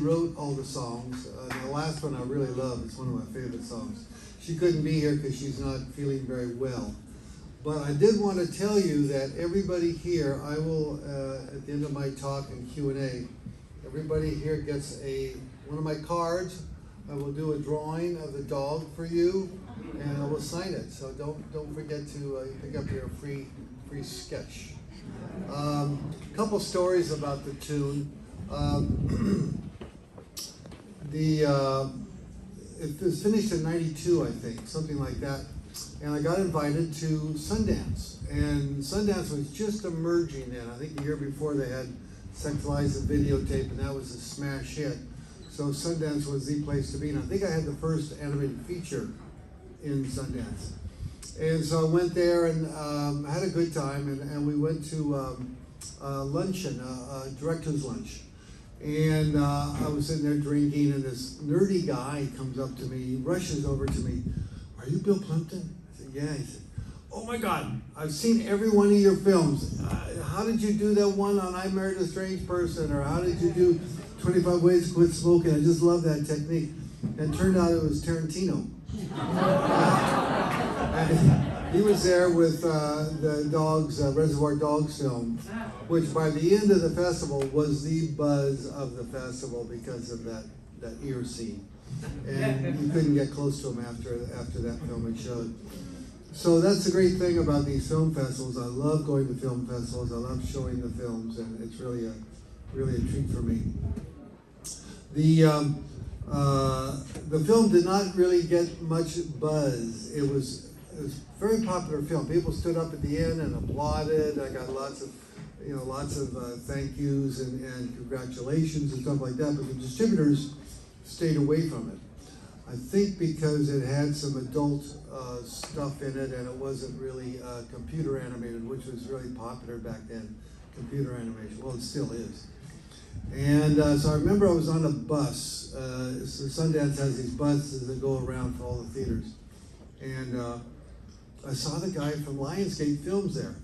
wrote all the songs. The last one I really love. It's one of my favorite songs. She couldn't be here because she's not feeling very well. But I did want to tell you that everybody here, I will, at the end of my talk and Q&A, everybody here gets one of my cards. I will do a drawing of the dog for you, and I will sign it. So don't forget to pick up your free sketch. A couple stories about the tune. It was finished in '92, I think, something like that. And I got invited to Sundance. And Sundance was just emerging then. I think the year before they had Sex, Lies, and Videotape, and that was a smash hit. So Sundance was the place to be. And I think I had the first animated feature in Sundance. And so I went there and had a good time. And we went to luncheon, director's lunch. And I was sitting there drinking, and this nerdy guy comes up to me. He rushes over to me. "Are you Bill Plympton?" I said, "Yeah." He said, "Oh my God, I've seen every one of your films. How did you do that one on I Married a Strange Person? Or how did you do 25 Ways to Quit Smoking? I just love that technique." And it turned out it was Tarantino. And he was there with the Reservoir Dogs film, which by the end of the festival was the buzz of the festival because of that ear scene. And you couldn't get close to him after that film had showed. So that's the great thing about these film festivals. I love going to film festivals. I love showing the films, and it's really a treat for me. The film did not really get much buzz. It was a very popular film. People stood up at the end and applauded. I got lots of thank yous and congratulations and stuff like that. But the distributors stayed away from it. I think because it had some adult stuff in it, and it wasn't really computer animated, which was really popular back then, computer animation. Well, it still is. And so I remember I was on a bus. So Sundance has these buses that go around for all the theaters. And I saw the guy from Lionsgate Films there.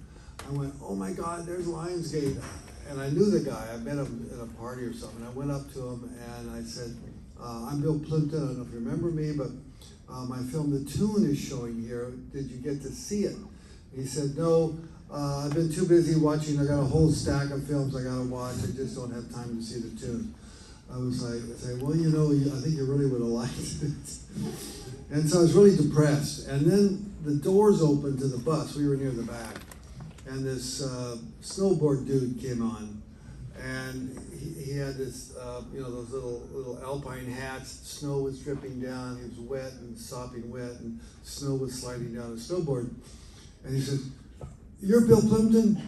I went, "Oh my God, there's Lionsgate." And I knew the guy. I met him at a party or something. I went up to him and I said, "I'm Bill Plympton. I don't know if you remember me, but my film, The Tune, is showing here. Did you get to see it?" He said, "No, I've been too busy watching. I got a whole stack of films I got to watch. I just don't have time to see The Tune." I was like, "Well, I think you really would have liked it." And so I was really depressed. And then the doors opened to the bus. We were near the back. And this snowboard dude came on. And he had this, those little alpine hats. Snow was dripping down. He was wet and sopping wet, and snow was sliding down his snowboard. And he said, "You're Bill Plympton?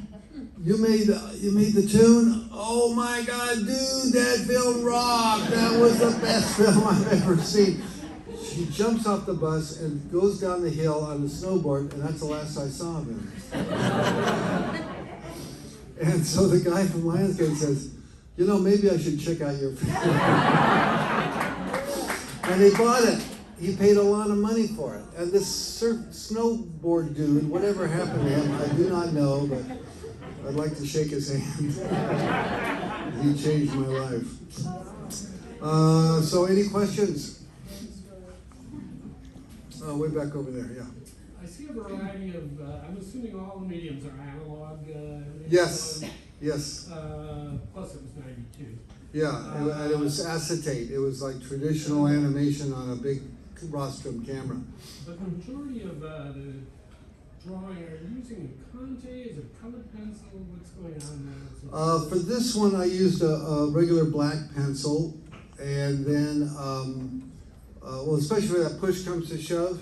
You made The Tune? Oh my God, dude, that film rocked. That was the best film I've ever seen." He jumps off the bus and goes down the hill on the snowboard, and that's the last I saw of him. And so the guy from Lionsgate says, "Maybe I should check out your film." And he bought it. He paid a lot of money for it. And this snowboard dude, whatever happened to him, I do not know, but I'd like to shake his hand. He changed my life. So any questions? Way back over there, yeah. I see a variety of, I'm assuming all the mediums are analog. Yes, yes. Plus it was 92. Yeah, and it was acetate. It was like traditional animation on a big rostrum camera. But the majority of the drawing, are you using Conte? Is it colored pencil? What's going on there? For this one, I used a regular black pencil, and then, especially when that push comes to shove,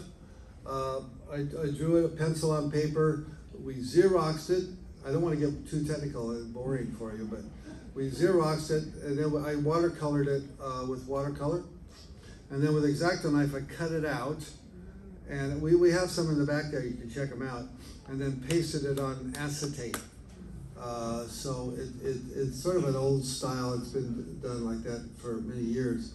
I drew a pencil on paper. We Xeroxed it. I don't want to get too technical and boring for you, but we Xeroxed it, and then I watercolored it with watercolor. And then with X-Acto knife, I cut it out. And we have some in the back there, you can check them out. And then pasted it on acetate. So it's sort of an old style. It's been done like that for many years.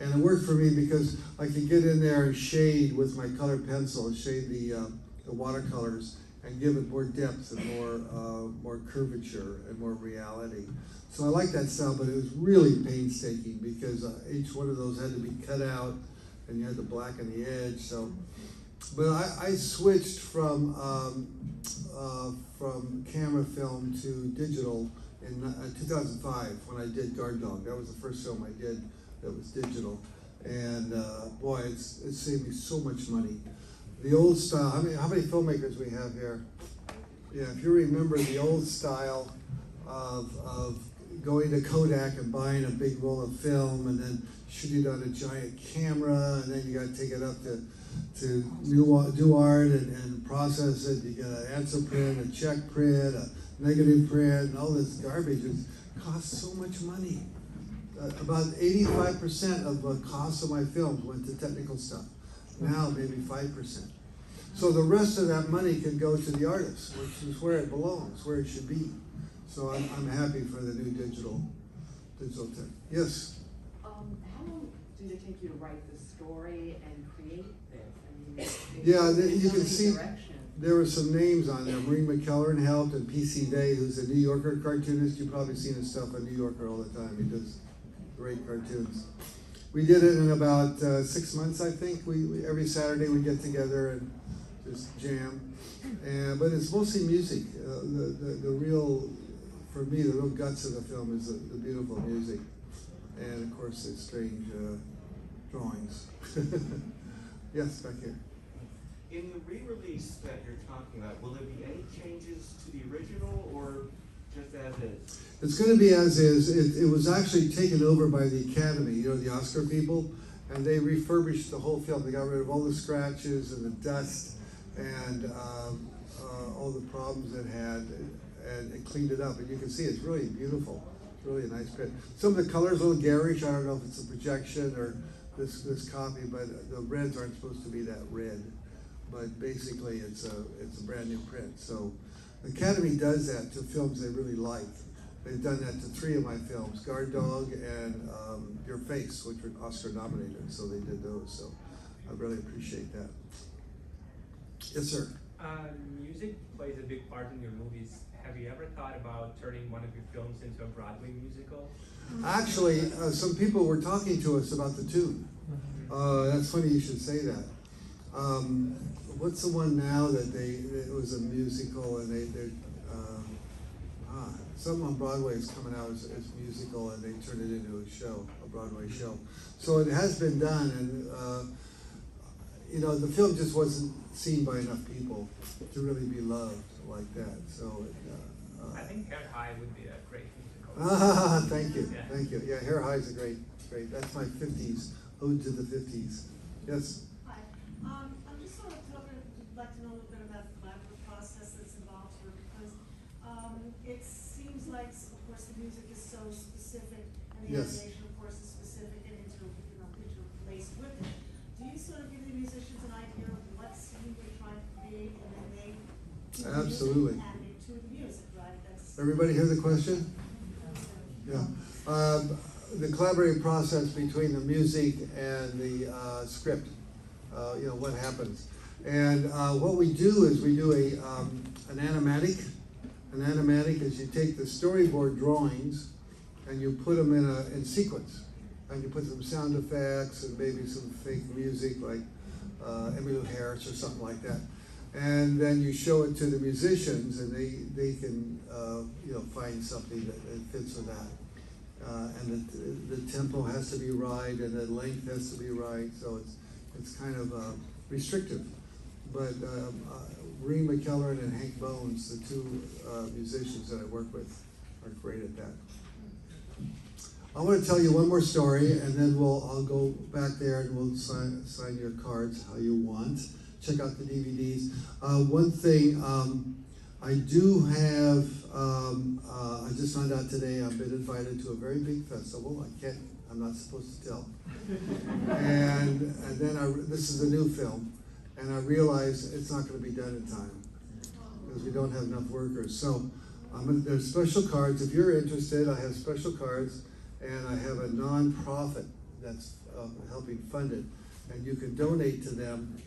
And it worked for me because I could get in there and shade with my colored pencil, shade the watercolors, and give it more depth and more curvature and more reality. So I like that style, but it was really painstaking because each one of those had to be cut out, and you had to blacken the edge. So, but I switched from camera film to digital in 2005 when I did Guard Dog. That was the first film I did that was digital, and boy, it saved me so much money. The old style. How many filmmakers we have here? Yeah, if you remember the old style of going to Kodak and buying a big roll of film and then shooting it on a giant camera, and then you got to take it up to Duart and process it. You get an answer print, a check print, a negative print, and all this garbage. It costs so much money. About 85% of the cost of my films went to technical stuff. Now maybe 5%. So the rest of that money can go to the artist, which is where it belongs, where it should be. So I'm happy for the new digital tech. Yes? How long did it take you to write the story and create this? I mean, Yeah, you can see direction. there were some names on there. Maureen McKellarn helped, and P.C. Day, who's a New Yorker cartoonist. You've probably seen his stuff on New Yorker all the time. He does great cartoons. We did it in about 6 months, I think. We every Saturday we get together and just jam. But it's mostly music. The real, for me, the real guts of the film is the beautiful music, and of course the strange drawings. Yes, back here. In the re-release that you're talking about, will there be any changes to the original or just as is? It's going to be as is. It was actually taken over by the Academy, you know, the Oscar people, and they refurbished the whole film. They got rid of all the scratches and the dust and all the problems it had, and cleaned it up. And you can see it's really beautiful. It's really a nice print. Some of the colors are a little garish. I don't know if it's a projection or this copy, but the reds aren't supposed to be that red. But basically, it's a brand new print. So the Academy does that to films they really like. They've done that to 3 of my films, Guard Dog and Your Face, which were Oscar nominated. So they did those. So I really appreciate that. Yes, sir. Music plays a big part in your movies. Have you ever thought about turning one of your films into a Broadway musical? Actually, some people were talking to us about the tune. That's funny you should say that. What's the one now that it was a musical and something on Broadway is coming out as musical and they turned it into a show, a Broadway show. So it has been done, and the film just wasn't seen by enough people to really be loved like that. So I think Hair High would be a great musical. Thank you, Yeah. thank you. Yeah, Hair High is a great. That's my 50s, ode to the 50s. Yes. Hi. I'm just sort of like to know a little bit about the collaborative process that's involved here, because it seems like, of course, the music is so specific, and the Yes. animation, of course, is specific and interlaced with it. Do you sort of give the musicians an idea of what scene you're trying to create, and then they do the Absolutely. music, and they tune the music, right? That's Everybody hear the question? Yeah. The collaborative process between the music and the script, what happens. And what we do is we do an animatic. An animatic is you take the storyboard drawings and you put them in sequence. And you put some sound effects and maybe some fake music like Emmylou Harris or something like that. And then you show it to the musicians, and they can find something that fits with that. And the tempo has to be right, and the length has to be right. So it's kind of restrictive. But Maureen McKellarn and Hank Bones, the 2 musicians that I work with, are great at that. I want to tell you one more story, and then I'll go back there and we'll sign your cards how you want. Check out the DVDs. One thing, I do have, I just found out today I've been invited to a very big festival. I'm not supposed to tell. And then this is a new film, and I realized it's not going to be done in time because we don't have enough workers. So there's special cards. If you're interested, I have special cards. And I have a nonprofit that's helping fund it, and you can donate to them,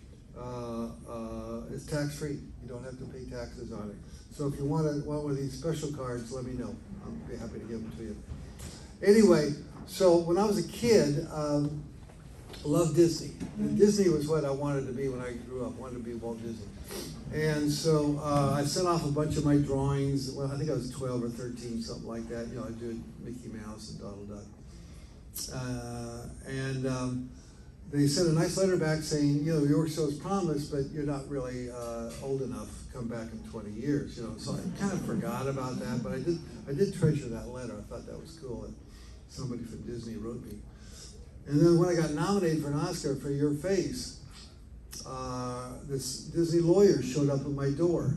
It's tax-free. You don't have to pay taxes on it. So if you want one of these special cards, let me know. I'll be happy to give them to you. Anyway, so when I was a kid, loved Disney. And Disney was what I wanted to be when I grew up. I wanted to be Walt Disney. And so I sent off a bunch of my drawings. Well, I think I was 12 or 13, something like that. You know, I did Mickey Mouse and Donald Duck. They sent a nice letter back saying, you know, your show's promised, but you're not really old enough. Come back in 20 years, you know. So I kind of forgot about that, but I did treasure that letter. I thought that was cool that somebody from Disney wrote me. And then when I got nominated for an Oscar for Your Face, this Disney lawyer showed up at my door.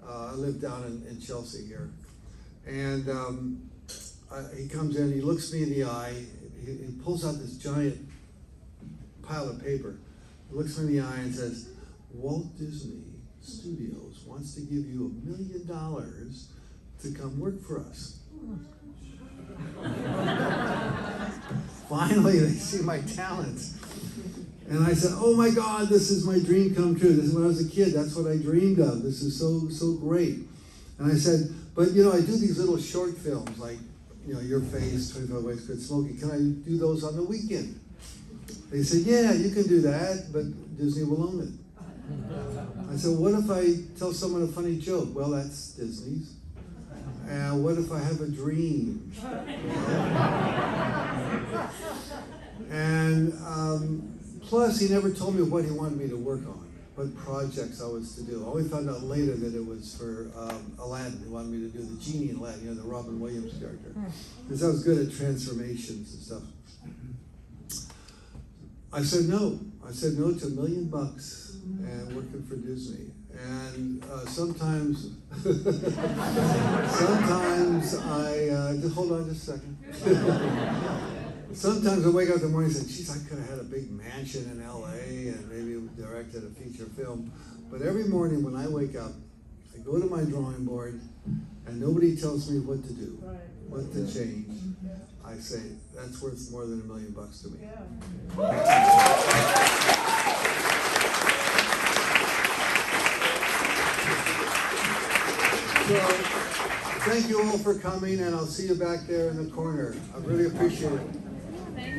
I live down in Chelsea here. And he comes in, he looks me in the eye, he pulls out this giant pile of paper, he looks me in the eye and says, Walt Disney Studios wants to give you $1 million to come work for us. Finally, they see my talents. And I said, oh my God, this is my dream come true. This is when I was a kid, that's what I dreamed of. This is so great. And I said, but you know, I do these little short films like, you know, Your Face, 25 Ways to Quit Smoking. Can I do those on the weekend? They said, yeah, you can do that, but Disney will own it. I said, what if I tell someone a funny joke? Well, that's Disney's. And what if I have a dream? And plus, he never told me what he wanted me to work on, what projects I was to do. I only found out later that it was for Aladdin. He wanted me to do the genie in Aladdin, you know, the Robin Williams character. Because I was good at transformations and stuff. I said no. I said no to $1 million and working for Disney. And sometimes I, just hold on just a second. Sometimes I wake up in the morning and say, geez, I could have had a big mansion in LA and maybe directed a feature film. But every morning when I wake up, I go to my drawing board and nobody tells me what to do, what to change. I say, that's worth more than $1 million to me. So, thank you all for coming, and I'll see you back there in the corner. I really appreciate it.